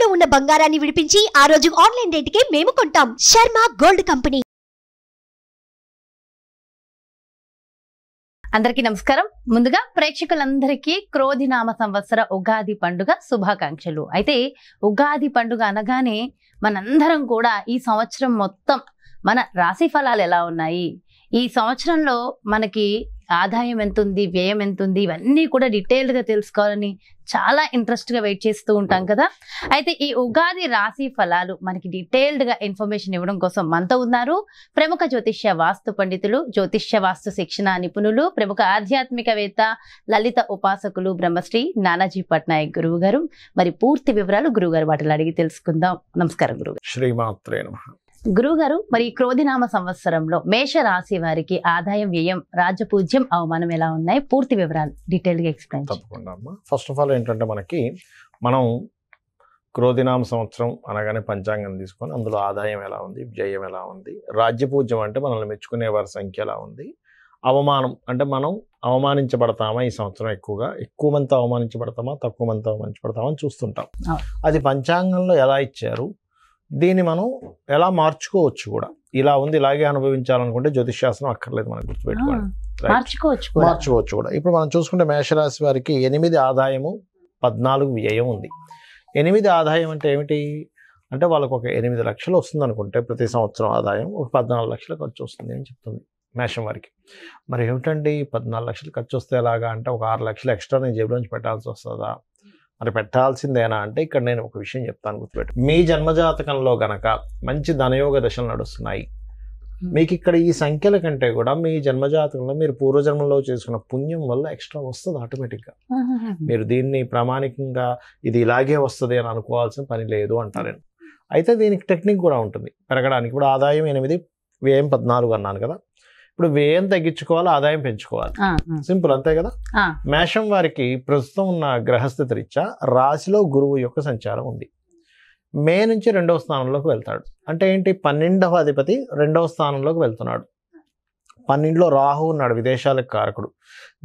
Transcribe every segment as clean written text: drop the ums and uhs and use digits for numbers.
తాకట్టులో ఉన్న బంగారాన్ని విడిపించి ఆ రోజు ఆన్లైన్ రేటుకే మేము కొంటాం. Sharma gold company. అందరికీ నమస్కారం. ముందుగా ప్రేక్షకులందరికీ క్రోధినామ సంవత్సర ఉగాది పండుగ శుభాకాంక్షలు. అయితే ఉగాది పండుగ అనగానే మనందరం కూడా ఈ సంవత్సరం మొత్తం మన రాశి ఫలాలు ఎలా ఉన్నాయి, ఈ సంవత్సరంలో మనకి ఆదాయం ఎంత ఉంది, వ్యయం ఎంత ఉంది, ఇవన్నీ కూడా డీటెయిల్డ్గా తెలుసుకోవాలని చాలా ఇంట్రెస్ట్గా వెయిట్ చేస్తూ ఉంటాం కదా. అయితే ఈ ఉగాది రాశి ఫలాలు మనకి డీటెయిల్డ్గా ఇన్ఫర్మేషన్ ఇవ్వడం కోసం మనతో ఉన్నారు ప్రముఖ జ్యోతిష్య వాస్తు పండితులు, జ్యోతిష్య వాస్తు శిక్షణ నిపుణులు, ప్రముఖ ఆధ్యాత్మికవేత్త, లలిత ఉపాసకులు బ్రహ్మశ్రీ నానాజీ పట్నాయక్ గురువు గారు. మరి పూర్తి వివరాలు గురువుగారు వాటిలో అడిగి తెలుసుకుందాం. నమస్కారం గురువు. శ్రీమాత్రే నమః. గురువుగారు, మరి క్రోధినామ సంవత్సరంలో మేష రాశి వారికి ఆదాయం, వ్యయం, రాజపూజ్యం, అవమానం ఎలా ఉన్నాయి? పూర్తి వివరాలు డీటెయిల్ గా ఎక్స్ప్లెయిన్. తప్పకుండా అమ్మా. ఫస్ట్ ఆఫ్ ఆల్ ఏంటంటే మనం క్రోధినామ సంవత్సరం అనగానే పంచాంగం తీసుకొని అందులో ఆదాయం ఎలా ఉంది, వ్యయం ఎలా ఉంది, రాజ్యపూజ్యం అంటే మనల్ని మెచ్చుకునే వారి సంఖ్య ఎలా ఉంది, అవమానం అంటే మనం అవమానించబడతామా ఈ సంవత్సరం, ఎక్కువ మంది అవమానించబడతామా, తక్కువ మంది అవమానించబడతామా అని చూస్తుంటాం. అది పంచాంగంలో ఎలా ఇచ్చారు, దీన్ని మనం ఎలా మార్చుకోవచ్చు కూడా. ఇలా ఉంది, ఇలాగే అనుభవించాలనుకుంటే జ్యోతిష్శాస్త్రం అక్కర్లేదు, మనకు గుర్తుపెట్టుకోండి, మార్చుకోవచ్చు కూడా. ఇప్పుడు మనం చూసుకుంటే మేషరాశి వారికి 8 ఆదాయము 14 వ్యయం ఉంది. 8 ఆదాయం అంటే ఏమిటి అంటే వాళ్ళకు ఒక 8 లక్షలు వస్తుంది అనుకుంటే ప్రతి సంవత్సరం ఆదాయం, ఒక 14 లక్షలు ఖర్చు వస్తుంది అని చెప్తుంది మేషం వారికి. మరి ఏమిటండి 14 లక్షలు ఖర్చు వస్తే ఎలాగా అంటే ఒక 6 లక్షలు ఎక్స్ట్రా నేను జేబులోంచి పెట్టాల్సి వస్తుందా? మరి పెట్టాల్సిందేనా అంటే ఇక్కడ నేను ఒక విషయం చెప్తాను, గుర్తుపెట్టు. మీ జన్మజాతకంలో గనక మంచి ధనయోగ దశలు నడుస్తున్నాయి, మీకు ఇక్కడ ఈ సంఖ్యల కంటే కూడా మీ జన్మజాతకంలో మీరు పూర్వజన్మలో చేసుకున్న పుణ్యం వల్ల ఎక్స్ట్రా వస్తుంది ఆటోమేటిక్గా. మీరు దీన్ని ప్రామాణికంగా ఇది ఇలాగే వస్తుంది అని అనుకోవాల్సిన పని లేదు అంటారు. అయితే దీనికి టెక్నిక్ కూడా ఉంటుంది పెరగడానికి. ఇప్పుడు ఆదాయం 8, వ్యయం 14 అన్నాను కదా. ఇప్పుడు వ్యయం తగ్గించుకోవాలి, ఆదాయం పెంచుకోవాలి, సింపుల్, అంతే కదా. మేషం వారికి ప్రస్తుతం ఉన్న గ్రహస్థితి రీత్యా రాశిలో గురువు యొక్క సంచారం ఉంది. మే నుంచి 2వ స్థానంలోకి వెళ్తాడు. అంటే ఏంటి, 12వ అధిపతి 2వ స్థానంలోకి వెళ్తున్నాడు. 12లో రాహు ఉన్నాడు, విదేశాలకు కారకుడు.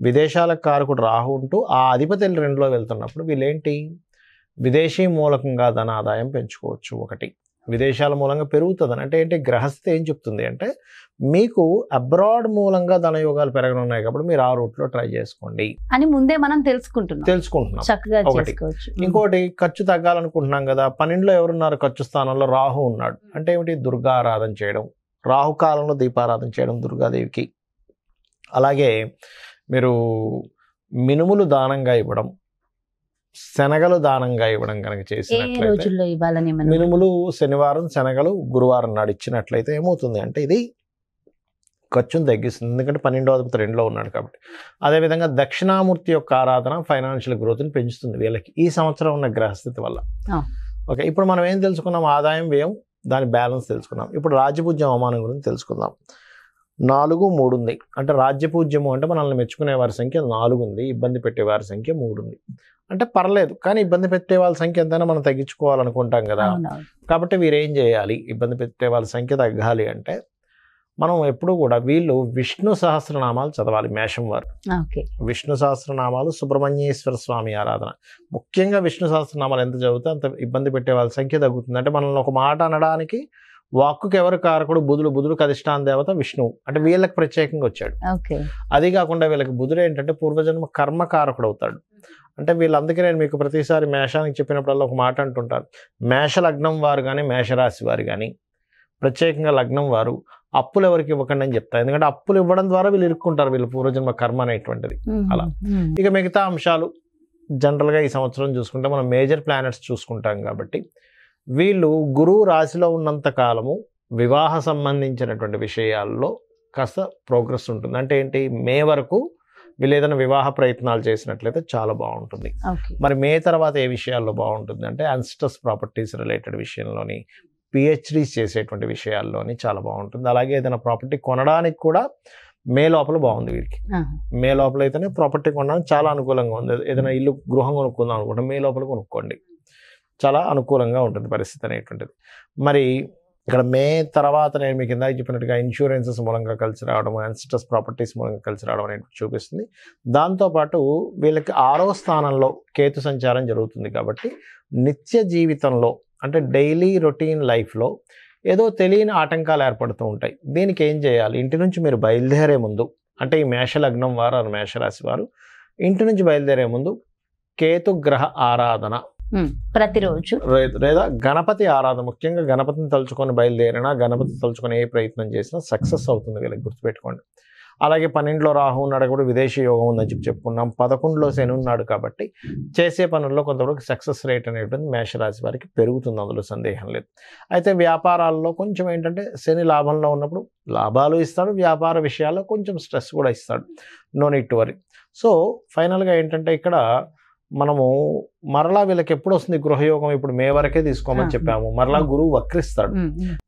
విదేశాలకు కారకుడు రాహు ఉంటూ ఆ అధిపతి 2లో వెళ్తున్నప్పుడు వీళ్ళేంటి, విదేశీ మూలకంగా ధన ఆదాయం పెంచుకోవచ్చు. ఒకటి, విదేశాల మూలంగా పెరుగుతుందని. అంటే ఏంటి, గ్రహస్థితి ఏం చెప్తుంది అంటే మీకు అబ్రాడ్ మూలంగా ధనయోగాలు పెరగనున్నాయి కాబట్టి మీరు ఆ రూట్లో ట్రై చేసుకోండి అని ముందే మనం తెలుసుకుంటున్నాం. ఒకటి. ఇంకోటి, ఖర్చు తగ్గాలనుకుంటున్నాం కదా, 12లో ఎవరున్నారు, ఖర్చు స్థానంలో రాహు ఉన్నాడు. అంటే ఏమిటి, దుర్గా ఆరాధన చేయడం, రాహుకాలంలో దీపారాధన చేయడం దుర్గాదేవికి. అలాగే మీరు మినుములు దానంగా ఇవ్వడం, శనగలు దానంగా ఇవ్వడం కనుక చేసినట్లయితే, మినుములు శనివారం, శనగలు గురువారం నాడు ఇచ్చినట్లయితే ఏమవుతుంది అంటే ఇది ఖర్చును తగ్గిస్తుంది. ఎందుకంటే 12వ అధిపతి 2లో ఉన్నాడు కాబట్టి. అదేవిధంగా దక్షిణామూర్తి యొక్క ఆరాధన ఫైనాన్షియల్ గ్రోత్ని పెంచుతుంది వీళ్ళకి ఈ సంవత్సరం ఉన్న గ్రహస్థితి వల్ల. ఓకే, ఇప్పుడు మనం ఏం తెలుసుకున్నాం, ఆదాయం, వ్యయం, దాని బ్యాలెన్స్ తెలుసుకున్నాం. ఇప్పుడు రాజ్యపూజ్యం, అవమానం గురించి తెలుసుకుందాం. 4, 3 ఉంది. అంటే రాజ్యపూజ్యము అంటే మనల్ని మెచ్చుకునే వారి సంఖ్య 4 ఉంది, ఇబ్బంది పెట్టే వారి సంఖ్య 3 ఉంది. అంటే పర్లేదు, కానీ ఇబ్బంది పెట్టే వాళ్ళ సంఖ్య ఎంతైనా మనం తగ్గించుకోవాలనుకుంటాం కదా. కాబట్టి వీరేం చేయాలి, ఇబ్బంది పెట్టే వాళ్ళ సంఖ్య తగ్గాలి అంటే మనం ఎప్పుడు కూడా వీళ్ళు విష్ణు సహస్రనామాలు చదవాలి. మేషం వారు విష్ణు సహస్రనామాలు, సుబ్రహ్మణ్యేశ్వర స్వామి ఆరాధన, ముఖ్యంగా విష్ణు సహస్రనామాలు ఎంత చదివితే అంత ఇబ్బంది పెట్టే వాళ్ళ సంఖ్య తగ్గుతుంది. అంటే మనల్ని ఒక మాట అనడానికి వాక్కుకి ఎవరు కారకుడు, బుధుడికి అధిష్టాన దేవత విష్ణువు. అంటే వీళ్ళకి ప్రత్యేకంగా వచ్చాడు. అది కాకుండా వీళ్ళకి బుధుడు ఏంటంటే పూర్వజన్మ కర్మకారకుడు అవుతాడు. అంటే వీళ్ళందుకే నేను మీకు ప్రతిసారి మేషానికి చెప్పినప్పుడల్లా ఒక మాట అంటుంటాను, మేష లగ్నం వారు కానీ మేషరాశి వారు కానీ, ప్రత్యేకంగా లగ్నం వారు అప్పులు ఎవరికి ఇవ్వకండి అని చెప్తారు. ఎందుకంటే అప్పులు ఇవ్వడం ద్వారా వీళ్ళు ఇరుక్కుంటారు, వీళ్ళు పూర్వజన్మ కర్మ అనేటువంటిది. అలా ఇక మిగతా అంశాలు జనరల్గా ఈ సంవత్సరం చూసుకుంటే మనం మేజర్ ప్లానెట్స్ చూసుకుంటాం కాబట్టి వీళ్ళు గురువు రాశిలో ఉన్నంత కాలము వివాహ సంబంధించినటువంటి విషయాల్లో కాస్త ప్రోగ్రెస్ ఉంటుంది. అంటే ఏంటి, మే వరకు వీళ్ళు ఏదైనా వివాహ ప్రయత్నాలు చేసినట్లయితే చాలా బాగుంటుంది. మరి మే తర్వాత ఏ విషయాల్లో బాగుంటుంది అంటే యాన్సిస్టర్స్ ప్రాపర్టీస్ రిలేటెడ్ విషయంలోని, పిహెచ్డీస్ చేసేటువంటి విషయాల్లోని చాలా బాగుంటుంది. అలాగే ఏదైనా ప్రాపర్టీ కొనడానికి కూడా మే లోపల బాగుంది వీరికి. మే లోపల అయితేనే ప్రాపర్టీ కొనడానికి చాలా అనుకూలంగా ఉంది. ఏదైనా ఇల్లు, గృహం కొనుక్కుందాం అనుకుంటే మే లోపల కొనుక్కోండి, చాలా అనుకూలంగా ఉంటుంది పరిస్థితి అనేటువంటిది. మరి ఇక్కడ మే తర్వాత నేను మీకు ఇందాక చెప్పినట్టుగా ఇన్సూరెన్సెస్ మూలంగా కలిసి రావడం, యాన్సిస్టర్స్ ప్రాపర్టీస్ మూలంగా కలిసి రావడం అనేది చూపిస్తుంది. దాంతోపాటు వీళ్ళకి 6వ స్థానంలో కేతు సంచారం జరుగుతుంది కాబట్టి నిత్య జీవితంలో అంటే డైలీ రొటీన్ లైఫ్లో ఏదో తెలియని ఆటంకాలు ఏర్పడుతూ ఉంటాయి. దీనికి ఏం చేయాలి? ఇంటి నుంచి మీరు బయలుదేరే ముందు, అంటే ఈ మేషలగ్నం వారు మేషరాశి వారు ఇంటి నుంచి బయలుదేరే ముందు కేతు గ్రహ ఆరాధన ప్రతిరోజు లేదా గణపతి ఆరాధన, ముఖ్యంగా గణపతిని తలుచుకొని బయలుదేరినా, గణపతి తలుచుకొని ఏ ప్రయత్నం చేసినా సక్సెస్ అవుతుంది. వీళ్ళకి గుర్తుపెట్టుకోండి. అలాగే 12లో రాహు ఉన్నాడు కూడా విదేశీ యోగం ఉందని చెప్పుకున్నాం. 11లో శని ఉన్నాడు కాబట్టి చేసే పనుల్లో కొంతవరకు సక్సెస్ రేట్ అనేటువంటి మేషరాశి వారికి పెరుగుతుంది, అందులో సందేహం లేదు. అయితే వ్యాపారాల్లో కొంచెం ఏంటంటే శని లాభంలో ఉన్నప్పుడు లాభాలు ఇస్తాడు, వ్యాపార విషయాల్లో కొంచెం స్ట్రెస్ కూడా ఇస్తాడు. No need to worry. So ఫైనల్గా ఏంటంటే ఇక్కడ మనము మరలా వీళ్ళకి ఎప్పుడు వస్తుంది గృహయోగం? ఇప్పుడు మే వరకే తీసుకోమని చెప్పాము. మరలా గురువు వక్రిస్తాడు.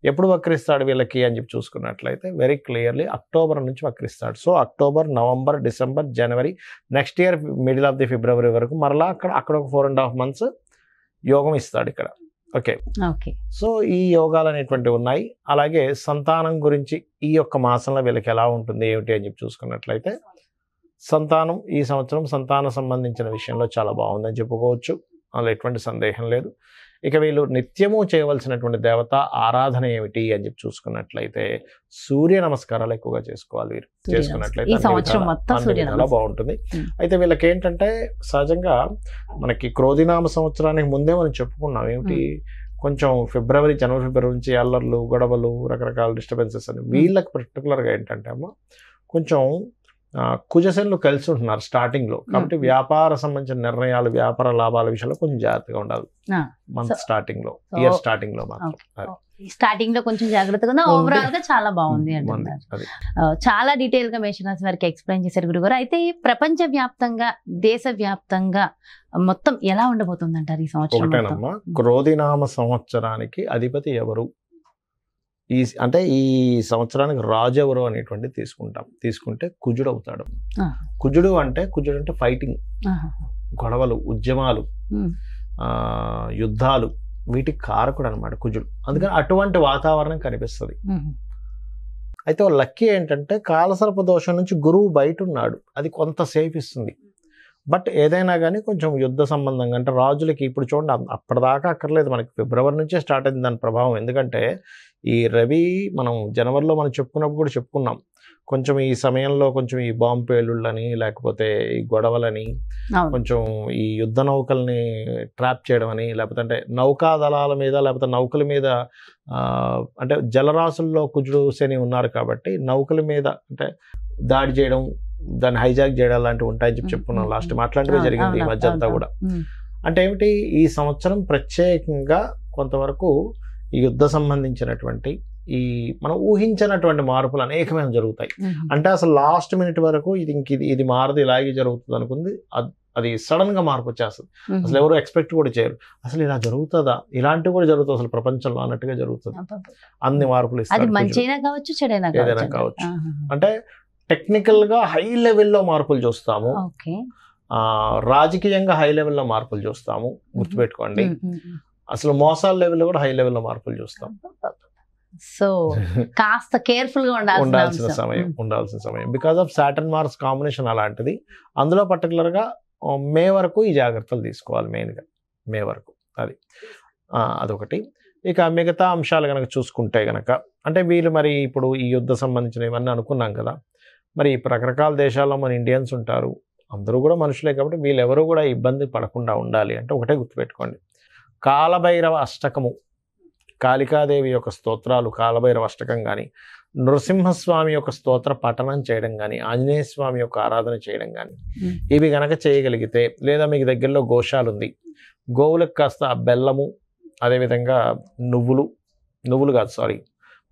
ఎప్పుడు వక్రిస్తాడు వీళ్ళకి అని చెప్పి చూసుకున్నట్లయితే వెరీ క్లియర్లీ అక్టోబర్ నుంచి వక్రిస్తాడు. సో అక్టోబర్, నవంబర్, డిసెంబర్, జనవరి, next year middle of the February వరకు మరలా అక్కడ ఒక 4.5 months యోగం ఇస్తాడు ఇక్కడ. ఓకే. సో ఈ యోగాలు అనేటువంటివి ఉన్నాయి. అలాగే సంతానం గురించి ఈ యొక్క మాసంలో వీళ్ళకి ఎలా ఉంటుంది ఏమిటి అని చెప్పి చూసుకున్నట్లయితే సంతానం ఈ సంవత్సరం సంతానం సంబంధించిన విషయంలో చాలా బాగుందని చెప్పుకోవచ్చు, అందులో ఎటువంటి సందేహం లేదు. ఇక వీళ్ళు నిత్యము చేయవలసినటువంటి దేవత ఆరాధన ఏమిటి అని చెప్పి చూసుకున్నట్లయితే సూర్య నమస్కారాలు ఎక్కువగా చేసుకోవాలి. వీరు చేసుకున్నట్లయితే చాలా బాగుంటుంది. అయితే వీళ్ళకి ఏంటంటే సహజంగా మనకి క్రోధినామ సంవత్సరానికి ముందే మనం చెప్పుకున్నాం ఏమిటి, కొంచెం జనవరి ఫిబ్రవరి నుంచి అల్లర్లు, గొడవలు, రకరకాల డిస్టర్బెన్సెస్ అని. వీళ్ళకి పర్టికులర్గా ఏంటంటే అమ్మ కొంచెం కుజశనులు కలిసి ఉంటున్నారు స్టార్టింగ్ లో, కాబట్టి వ్యాపార సంబంధించిన నిర్ణయాలు, వ్యాపార లాభాల విషయంలో కొంచెం జాగ్రత్తగా ఉండాలి మంత్ స్టార్టింగ్ లో, ఇయర్ స్టార్టింగ్ లో మాత్రం. స్టార్టింగ్ లో కొంచెం జాగ్రత్తగా ఉన్నా, ఓవరాల్ గా చాలా బాగుంది అంటున్నారు. చాలా డీటెయిల్ గా మేషరాశి వారికి ఎక్స్ప్లెయిన్ చేశారు గురుగారు. అయితే ప్రపంచ వ్యాప్తంగా, దేశ వ్యాప్తంగా మొత్తం ఎలా ఉండబోతుంది అంటారు ఈ సంవత్సరం? ఒకటేనమ్మా, క్రోధినామ సంవత్సరానికి అధిపతి ఎవరు, అంటే ఈ సంవత్సరానికి రాజు ఎవరు అనేటువంటిది తీసుకుంటే కుజుడు అవుతాడు. కుజుడు అంటే ఫైటింగ్, గొడవలు, ఉద్యమాలు, యుద్ధాలు, వీటికి కారకుడు అనమాట కుజుడు. అందుకని అటువంటి వాతావరణం కనిపిస్తుంది. అయితే లక్కీ ఏంటంటే కాలసర్ప దోషం నుంచి గురువు బయట ఉన్నాడు, అది కొంత సేఫ్ ఇస్తుంది. బట్ ఏదైనా కానీ కొంచెం యుద్ధ సంబంధంగా అంటే రాజులకి ఇప్పుడు చూడండి అప్పటిదాకా అక్కర్లేదు, మనకి ఫిబ్రవరి నుంచే స్టార్ట్ అయింది దాని ప్రభావం. ఎందుకంటే ఈ రవి మనం జనవరిలో మనం చెప్పుకున్నప్పుడు కూడా చెప్పుకున్నాం, కొంచెం ఈ సమయంలో కొంచెం ఈ బాంబు పేలుళ్ళని, లేకపోతే ఈ గొడవలని, కొంచెం ఈ యుద్ధ నౌకల్ని ట్రాప్ చేయడం అని, లేకపోతే అంటే నౌకా దళాల మీద, లేకపోతే నౌకల మీద, అంటే జలరాశుల్లో కుజుడు శని ఉన్నారు కాబట్టి నౌకల మీద అంటే దాడి చేయడం, దాన్ని హైజాక్ చేయడం లాంటివి ఉంటాయని చెప్పి చెప్పుకున్నాం లాస్ట్. అట్లాంటివే జరిగింది ఈ మధ్య అంతా కూడా. అంటే ఏమిటి, ఈ సంవత్సరం ప్రత్యేకంగా కొంతవరకు ఈ యుద్ధ సంబంధించినటువంటి ఈ మనం ఊహించినటువంటి మార్పులు అనేకమైన జరుగుతాయి. అంటే అసలు లాస్ట్ మినిట్ వరకు ఇది మారదు, ఇలాగే జరుగుతుంది అనుకుంది, అది సడన్ గా మార్పు వచ్చేస్తుంది. అసలు ఎవరు ఎక్స్పెక్ట్ కూడా చేయరు, అసలు ఇలా జరుగుతుందా, ఇలాంటివి కూడా జరుగుతుంది అసలు ప్రపంచంలో అన్నట్టుగా జరుగుతుంది. అన్ని మార్పులు ఇస్తారు, ఏదైనా కావచ్చు. అంటే టెక్నికల్ గా హై లెవెల్లో మార్పులు చూస్తాము, రాజకీయంగా హై లెవెల్లో మార్పులు చూస్తాము. గుర్తుపెట్టుకోండి, అసలు మోసాల లెవెల్లో కూడా హై లెవెల్లో మార్పులు చూస్తాం. సో కాస్త కేర్ఫుల్ గా ఉండాల్సిన సమయం because of Saturn Mars combination అలాంటిది. అందులో పర్టికులర్ గా మే వరకు ఈ జాగ్రత్తలు తీసుకోవాలి, మెయిన్ గా మే వరకు. అదొకటి. ఇక మిగతా అంశాలు కనుక చూసుకుంటే గనక అంటే వీళ్ళు మరి ఇప్పుడు ఈ యుద్ధ సంబంధించిన ఇవన్నీ అనుకున్నాం కదా, మరి రకరకాల దేశాల్లో మన ఇండియన్స్ ఉంటారు, అందరూ కూడా మనుషులే కాబట్టి వీళ్ళెవరూ కూడా ఇబ్బంది పడకుండా ఉండాలి అంటే ఒకటే గుర్తుపెట్టుకోండి, కాలభైరవ అష్టకము, కాళికాదేవి యొక్క స్తోత్రాలు, కాలభైరవ అష్టకం కానీ, నృసింహస్వామి యొక్క స్తోత్ర పఠనం చేయడం కానీ, ఆంజనేయ స్వామి యొక్క ఆరాధన చేయడం కానీ, ఇవి గనక చేయగలిగితే, లేదా మీకు దగ్గరలో గోశాల ఉంది, గోవులకు కాస్త బెల్లము, అదేవిధంగా నువ్వులు కాదు సారీ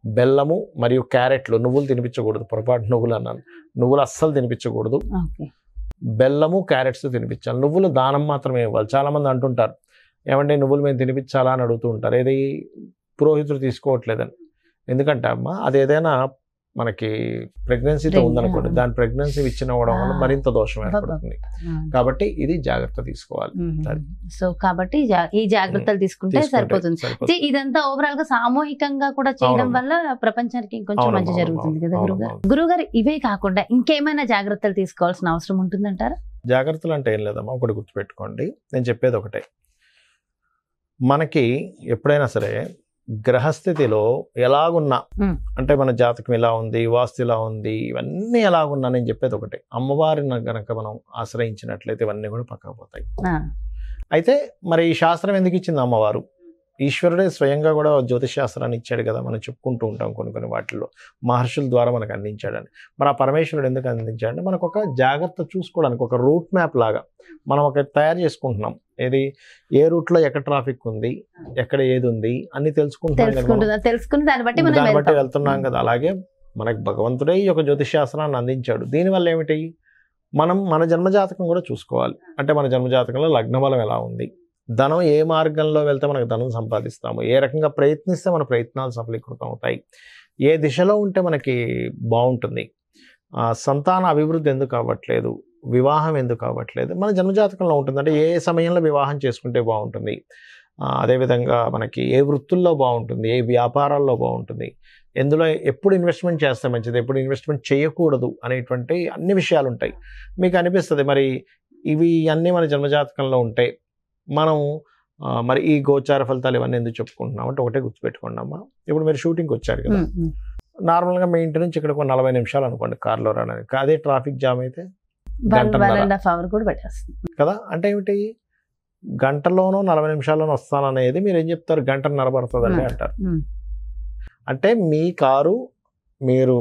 బెల్లము మరియు క్యారెట్లు, నువ్వులు తినిపించకూడదు, పొరపాటు నువ్వులు అన్నాను, నువ్వులు అస్సలు తినిపించకూడదు, బెల్లము క్యారెట్స్ తినిపించాలి. నువ్వులు దానం మాత్రమే ఇవ్వాలి. చాలామంది అంటుంటారు ఏమంటే నువ్వులు మేము తినిపించాలా అని అడుగుతూ ఉంటారు, ఏది పురోహితుడు తీసుకోవట్లేదని. ఎందుకంటే అమ్మ అది ఏదైనా మనకి ప్రెగ్నెన్సీతో ఉందనుకోండి, దాని ప్రెగ్నెన్సీ ఇచ్చినవ్వడం వల్ల మరింత దోషం ఏర్పడుతుంది. కాబట్టి ఇది జాగ్రత్త తీసుకోవాలి. సో కాబట్టి ఈ జాగ్రత్తలు తీసుకుంటే సరిపోతుంది. ఇదంతా ఓవరాల్ గా సామూహికంగా కూడా చేయడం వల్ల ప్రపంచానికి ఇంకొంచెం మంచి జరుగుతుంది కదా గురుగారు. ఇవే కాకుండా ఇంకేమైనా జాగ్రత్తలు తీసుకోవాల్సిన అవసరం ఉంటుందంటారా? జాగ్రత్తలు అంటే ఏం లేదమ్మా, ఒకటి గుర్తుపెట్టుకోండి, నేను చెప్పేది ఒకటే. మనకి ఎప్పుడైనా సరే గ్రహస్థితిలో ఎలాగున్నా, అంటే మన జాతకం ఎలా ఉంది, వాస్తు ఎలా ఉంది, ఇవన్నీ ఎలాగున్నా, నేను చెప్పేది ఒకటే, అమ్మవారిని గనక మనం ఆశ్రయించినట్లయితే ఇవన్నీ కూడా పక్కకు పోతాయి. అయితే మరి ఈ శాస్త్రం ఎందుకు ఇచ్చింది అమ్మవారు? ఈశ్వరుడే స్వయంగా కూడా జ్యోతిష్ శాస్త్రాన్ని ఇచ్చాడు కదా, మనం చెప్పుకుంటూ ఉంటాం కొన్ని వాటిల్లో మహర్షుల ద్వారా మనకు అందించాడని. మరి ఆ పరమేశ్వరుడు ఎందుకు అందించాడంటే మనకు ఒక జాగ్రత్త చూసుకోవడానికి, ఒక రూట్ మ్యాప్ లాగా మనం ఒక తయారు చేసుకుంటున్నాం. ఏది, ఏ రూట్లో ఎక్కడ ట్రాఫిక్ ఉంది, ఎక్కడ ఏది ఉంది అన్ని తెలుసుకుని దాన్ని బట్టి వెళ్తున్నాం కదా. అలాగే మనకు భగవంతుడే ఈ యొక్క జ్యోతిష్ శాస్త్రాన్ని అందించాడు. దీనివల్ల ఏమిటి, మనం మన జన్మజాతకం కూడా చూసుకోవాలి. అంటే మన జన్మజాతకంలో లగ్నబలం ఎలా ఉంది, ధనం ఏ మార్గంలో వెళ్తే మనకు ధనం సంపాదిస్తాము, ఏ రకంగా ప్రయత్నిస్తే మన ప్రయత్నాలు సఫలీకృతం అవుతాయి, ఏ దిశలో ఉంటే మనకి బాగుంటుంది, సంతాన అభివృద్ధి ఎందుకు అవ్వట్లేదు, వివాహం ఎందుకు అవ్వట్లేదు, మన జన్మజాతకంలో ఉంటుంది. అంటే ఏ సమయంలో వివాహం చేసుకుంటే బాగుంటుంది, అదేవిధంగా మనకి ఏ వృత్తుల్లో బాగుంటుంది, ఏ వ్యాపారాల్లో బాగుంటుంది, ఎందులో ఎప్పుడు ఇన్వెస్ట్మెంట్ చేస్తే మంచిది, ఎప్పుడు ఇన్వెస్ట్మెంట్ చేయకూడదు అనేటువంటి అన్ని విషయాలు ఉంటాయి. మీకు అనిపిస్తుంది మరి ఇవి అన్నీ మన జన్మజాతకంలో ఉంటాయి, మనం మరి ఈ గోచార ఫలితాలు ఇవన్నీ ఎందుకు చెప్పుకుంటున్నాం అంటే ఒకటే గుర్తుపెట్టుకోండి అమ్మా. ఇప్పుడు మీరు షూటింగ్కి వచ్చారు కదా, నార్మల్గా మీ ఇంటి నుంచి ఇక్కడ 40 నిమిషాలు అనుకోండి కార్లో రావడానికి, అదే ట్రాఫిక్ జామ్ అయితే కదా. అంటే ఏమిటి, గంటలోనో 40 నిమిషాల్లోనో వస్తాననేది మీరు ఏం చెప్తారు, గంటన్నర పడుతుందండి అంటారు. అంటే మీ కారు, మీరు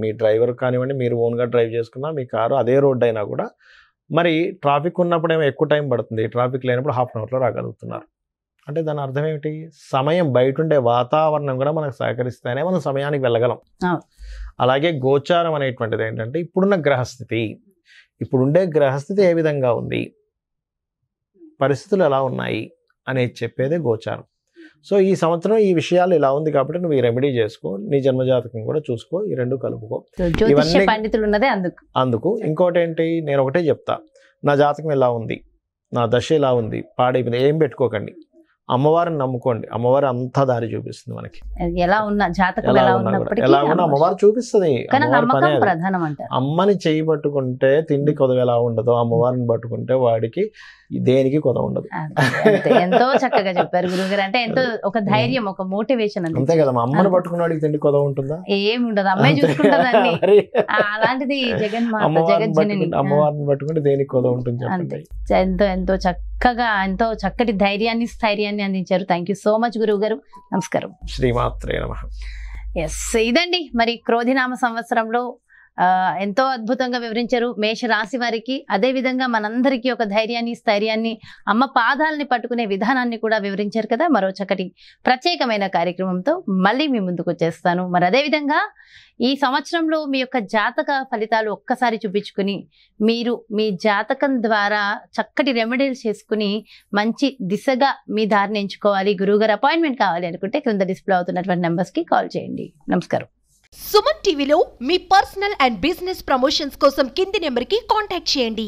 మీ డ్రైవర్ కానివ్వండి, మీరు ఓన్గా డ్రైవ్ చేసుకున్నా మీ కారు అదే రోడ్ అయినా కూడా మరి ట్రాఫిక్ ఉన్నప్పుడు ఏమో ఎక్కువ టైం పడుతుంది, ట్రాఫిక్ లేనప్పుడు హాఫ్ అన్ అవర్లో రాగలుగుతున్నారు. అంటే దాని అర్థం ఏమిటి, సమయం, బయట ఉండే వాతావరణం కూడా మనకు సహకరిస్తేనే మనం సమయానికి వెళ్ళగలం. అలాగే గోచారం అనేటువంటిది ఏంటంటే ఇప్పుడున్న గ్రహస్థితి, ఇప్పుడుండే గ్రహస్థితి ఏ విధంగా ఉంది, పరిస్థితులు ఎలా ఉన్నాయి అనేది చెప్పేదే గోచారం. సో ఈ సంవత్సరం ఈ విషయాలు ఇలా ఉంది కాబట్టి నువ్వు ఈ రెమెడీ చేసుకో, నీ జన్మజాతకం కూడా చూసుకో, ఈ రెండు కలుపుకో. ఇవన్నీ పండితులు ఉన్నదే అందుకు. ఇంకోటి ఏంటి, నేను ఒకటే చెప్తా, నా జాతకం ఎలా ఉంది, నా దశ ఎలా ఉంది, పాడైపోయింది, ఏం పెట్టుకోకండి, అమ్మవారిని నమ్ముకోండి. అమ్మవారు అంతా దారి చూపిస్తుంది మనకి. ఎలా ఉన్నా జాతకం ఎలా ఉన్నా అమ్మవారు చూపిస్తుంది. అమ్మని చేయి పట్టుకుంటే తిండి కొదవ ఎలా ఉండదో, అమ్మవారిని పట్టుకుంటే వాడికి దేనికి కొదవ ఉండదు. ఎంతో చక్కగా చెప్పారు గురుగారు. అంటే ఎంతో ఒక ధైర్యం, ఒక మోటివేషన్. అంతే కదా, అమ్మని పట్టుకున్న వాడికి తిండి కొదవ ఉంటుందా? ఏమి ఉండదు, అమ్మాయి చూసుకుంటుందండి. అలాంటిది అమ్మవారిని పట్టుకుంటే దేనికి కొదవ ఉంటుంది చెప్పండి. ఎంతో చక్కగా, ఎంతో చక్కటి ధైర్యాన్ని, స్థైర్యాన్ని అందించారు. థ్యాంక్ యూ సో మచ్ గురువు గారు. నమస్కారం. శ్రీమాత్రే నమః. ఎస్, ఇదండి మరి క్రోధినామ సంవత్సరంలో ఎంతో అద్భుతంగా వివరించారు మేషరాశి వారికి. అదే విధంగా మనందరికీ ఒక ధైర్యాన్ని, స్థైర్యాన్ని, అమ్మ పాదాలని పట్టుకునే విధానాన్ని కూడా వివరించారు కదా. మరో చక్కటి ప్రత్యేకమైన కార్యక్రమంతో మళ్ళీ మీ ముందుకు వచ్చేస్తాను. మరి అదే విధంగా ఈ సంవత్సరంలో మీ యొక్క జాతక ఫలితాలు ఒక్కసారి చూపించుకుని మీరు మీ జాతకం ద్వారా చక్కటి రెమెడీలు చేసుకుని మంచి దిశగా మీ దారిని ఎంచుకోవాలి, గురువుగారు అపాయింట్మెంట్ కావాలి అనుకుంటే క్రింద డిస్ప్లే అవుతున్నటువంటి నెంబర్స్కి కాల్ చేయండి. నమస్కారం. సుమన్ టీవీలో మీ పర్సనల్ అండ్ బిజినెస్ ప్రమోషన్స్ కోసం కింది నెంబర్కి కాంటాక్ట్ చేయండి.